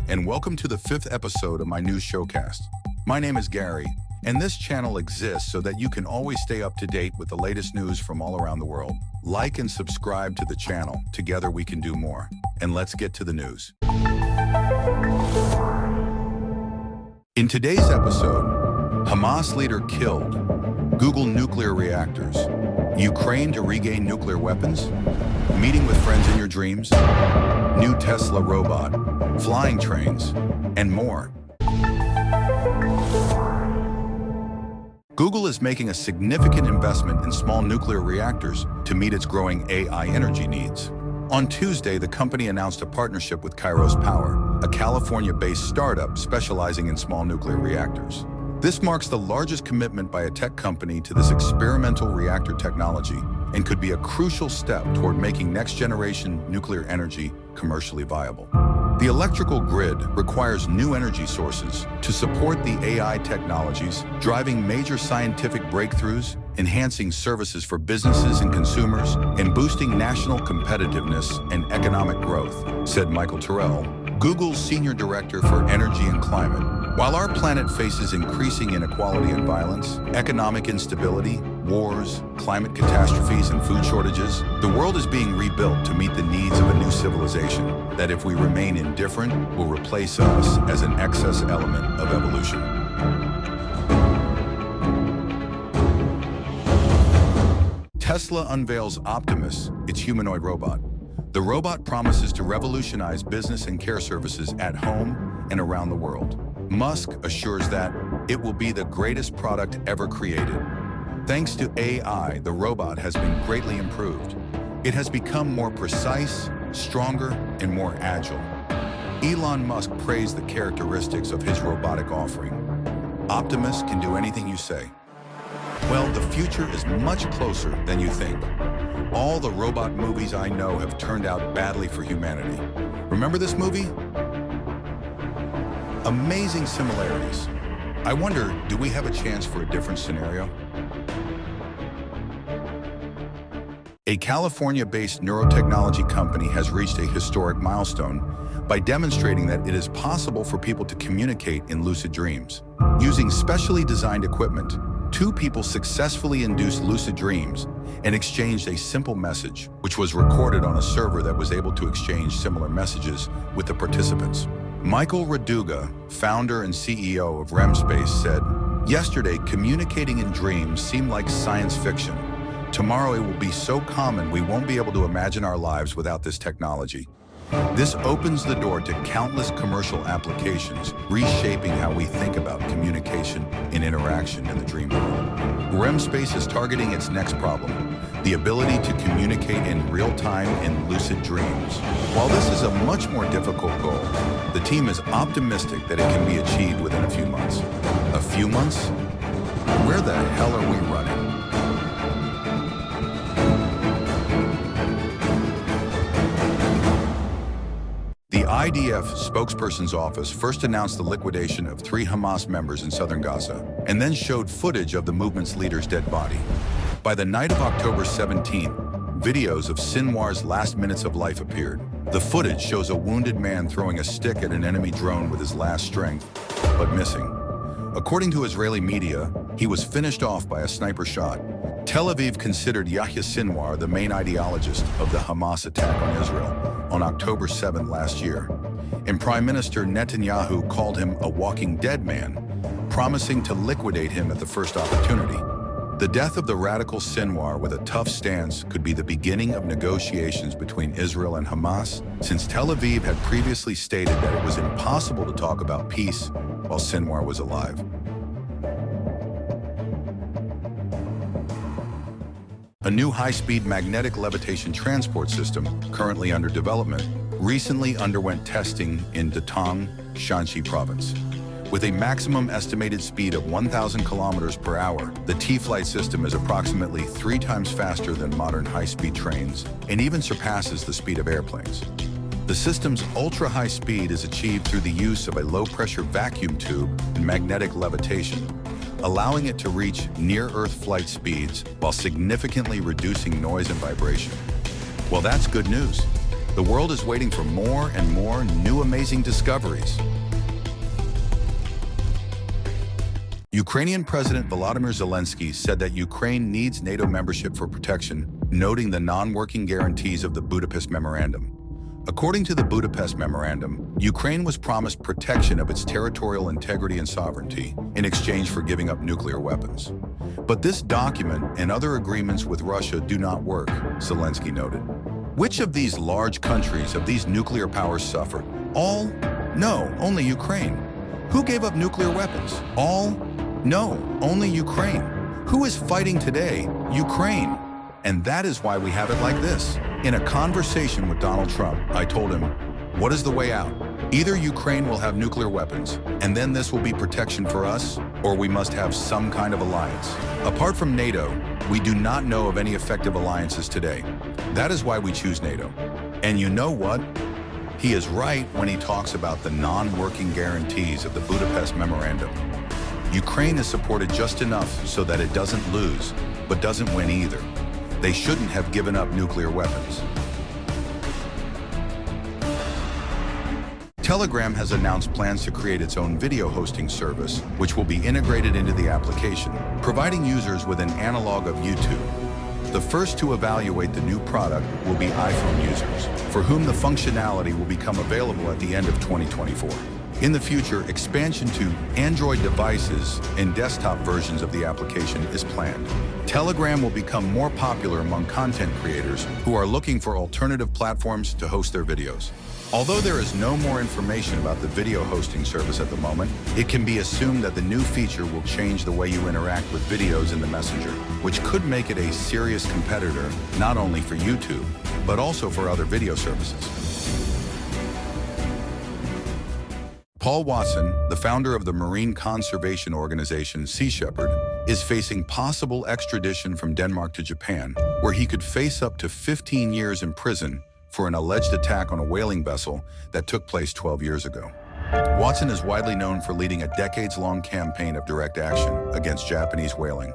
and welcome to the 5th episode of my news showcast. My name is Gary, and this channel exists so that you can always stay up to date with the latest news from all around the world. Like and subscribe to the channel. Together we can do more. And let's get to the news. In today's episode, Hamas leader killed, Google nuclear reactors, Ukraine to regain nuclear weapons, meeting with friends in your dreams, new Tesla robot, flying trains, and more. Google is making a significant investment in small nuclear reactors to meet its growing AI energy needs. On Tuesday, the company announced a partnership with Kairos Power, a California-based startup specializing in small nuclear reactors. This marks the largest commitment by a tech company to this experimental reactor technology and could be a crucial step toward making next-generation nuclear energy commercially viable. The electrical grid requires new energy sources to support the AI technologies, driving major scientific breakthroughs, enhancing services for businesses and consumers, and boosting national competitiveness and economic growth, said Michael Terrell, Google's Senior Director for Energy and Climate. While our planet faces increasing inequality and violence, economic instability, wars, climate catastrophes, and food shortages, the world is being rebuilt to meet the needs of a new civilization that, if we remain indifferent, will replace us as an excess element of evolution. Tesla unveils Optimus, its humanoid robot. The robot promises to revolutionize business and care services at home and around the world. Musk assures that it will be the greatest product ever created. Thanks to AI, the robot has been greatly improved. It has become more precise, stronger, and more agile. Elon Musk praised the characteristics of his robotic offering. Optimus can do anything you say. Well, the future is much closer than you think. All the robot movies I know have turned out badly for humanity. Remember this movie? Amazing similarities. I wonder, do we have a chance for a different scenario? A California-based neurotechnology company has reached a historic milestone by demonstrating that it is possible for people to communicate in lucid dreams. Using specially designed equipment, 2 people successfully induced lucid dreams and exchanged a simple message, which was recorded on a server that was able to exchange similar messages with the participants. Michael Raduga, founder and CEO of REMspace, said, "Yesterday, communicating in dreams seemed like science fiction. Tomorrow it will be so common we won't be able to imagine our lives without this technology. This opens the door to countless commercial applications, reshaping how we think about communication and interaction in the dream world." REMspace is targeting its next problem, the ability to communicate in real time in lucid dreams. While this is a much more difficult goal, the team is optimistic that it can be achieved within a few months. A few months? Where the hell are we running? The IDF spokesperson's office first announced the liquidation of 3 Hamas members in southern Gaza, and then showed footage of the movement's leader's dead body. By the night of October 17th, videos of Sinwar's last minutes of life appeared. The footage shows a wounded man throwing a stick at an enemy drone with his last strength, but missing. According to Israeli media, he was finished off by a sniper shot. Tel Aviv considered Yahya Sinwar the main ideologist of the Hamas attack on Israel on October 7 last year, and Prime Minister Netanyahu called him a walking dead man, promising to liquidate him at the first opportunity. The death of the radical Sinwar with a tough stance could be the beginning of negotiations between Israel and Hamas, since Tel Aviv had previously stated that it was impossible to talk about peace while Sinwar was alive. A new high-speed magnetic levitation transport system, currently under development, recently underwent testing in Datong, Shanxi province. With a maximum estimated speed of 1,000 kilometers per hour, the T-Flight system is approximately 3 times faster than modern high-speed trains and even surpasses the speed of airplanes. The system's ultra-high speed is achieved through the use of a low-pressure vacuum tube and magnetic levitation, allowing it to reach near-Earth flight speeds while significantly reducing noise and vibration. Well, that's good news. The world is waiting for more and more new amazing discoveries. Ukrainian President Volodymyr Zelensky said that Ukraine needs NATO membership for protection, noting the non-working guarantees of the Budapest Memorandum. According to the Budapest Memorandum, Ukraine was promised protection of its territorial integrity and sovereignty in exchange for giving up nuclear weapons. But this document and other agreements with Russia do not work, Zelensky noted. Which of these large countries of these nuclear powers suffered? All? No, only Ukraine. Who gave up nuclear weapons? All? No, only Ukraine. Who is fighting today? Ukraine. And that is why we have it like this. In a conversation with Donald Trump, I told him, what is the way out? Either Ukraine will have nuclear weapons, and then this will be protection for us, or we must have some kind of alliance. Apart from NATO, we do not know of any effective alliances today. That is why we choose NATO. And you know what? He is right when he talks about the non-working guarantees of the Budapest Memorandum. Ukraine is supported just enough so that it doesn't lose, but doesn't win either. They shouldn't have given up nuclear weapons. Telegram has announced plans to create its own video hosting service, which will be integrated into the application, providing users with an analog of YouTube. The first to evaluate the new product will be iPhone users, for whom the functionality will become available at the end of 2024. In the future, expansion to Android devices and desktop versions of the application is planned. Telegram will become more popular among content creators who are looking for alternative platforms to host their videos. Although there is no more information about the video hosting service at the moment, it can be assumed that the new feature will change the way you interact with videos in the Messenger, which could make it a serious competitor not only for YouTube, but also for other video services. Paul Watson, the founder of the marine conservation organization Sea Shepherd, is facing possible extradition from Denmark to Japan, where he could face up to 15 years in prison for an alleged attack on a whaling vessel that took place 12 years ago. Watson is widely known for leading a decades-long campaign of direct action against Japanese whaling,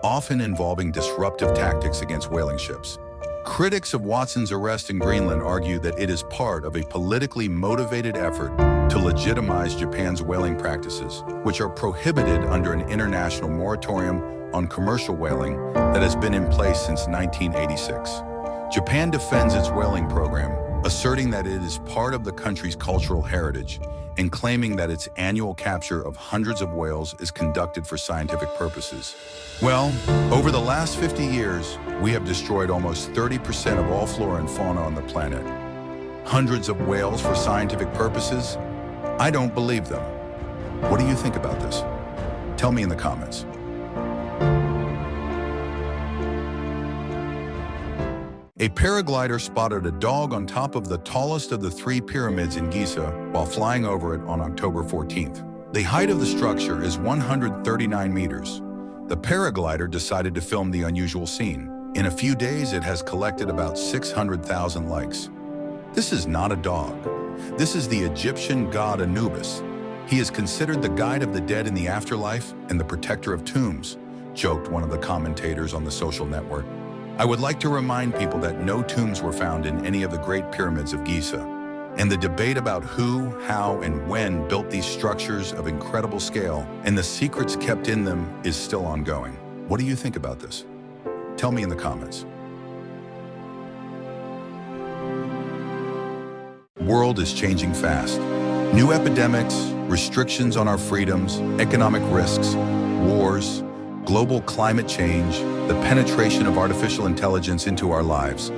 often involving disruptive tactics against whaling ships. Critics of Watson's arrest in Greenland argue that it is part of a politically motivated effort to legitimize Japan's whaling practices, which are prohibited under an international moratorium on commercial whaling that has been in place since 1986. Japan defends its whaling program, asserting that it is part of the country's cultural heritage and claiming that its annual capture of hundreds of whales is conducted for scientific purposes. Well, over the last 50 years, we have destroyed almost 30% of all flora and fauna on the planet. Hundreds of whales for scientific purposes? I don't believe them. What do you think about this? Tell me in the comments. A paraglider spotted a dog on top of the tallest of the 3 pyramids in Giza while flying over it on October 14th. The height of the structure is 139 meters. The paraglider decided to film the unusual scene. In a few days, it has collected about 600,000 likes. This is not a dog. This is the Egyptian god Anubis. He is considered the guide of the dead in the afterlife and the protector of tombs, joked one of the commentators on the social network. I would like to remind people that no tombs were found in any of the Great Pyramids of Giza, and the debate about who, how, and when built these structures of incredible scale and the secrets kept in them is still ongoing. What do you think about this? Tell me in the comments. World is changing fast. New epidemics, restrictions on our freedoms, economic risks, wars, global climate change, the penetration of artificial intelligence into our lives.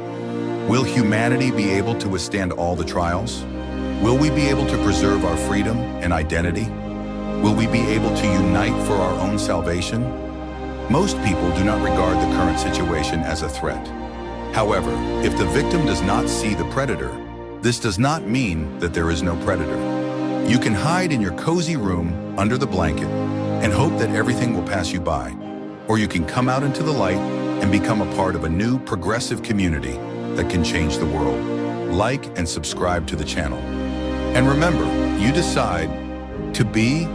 Will humanity be able to withstand all the trials? Will we be able to preserve our freedom and identity? Will we be able to unite for our own salvation? Most people do not regard the current situation as a threat. However, if the victim does not see the predator, this does not mean that there is no predator. You can hide in your cozy room under the blanket and hope that everything will pass you by. Or you can come out into the light and become a part of a new progressive community that can change the world. Like and subscribe to the channel. And remember, you decide to be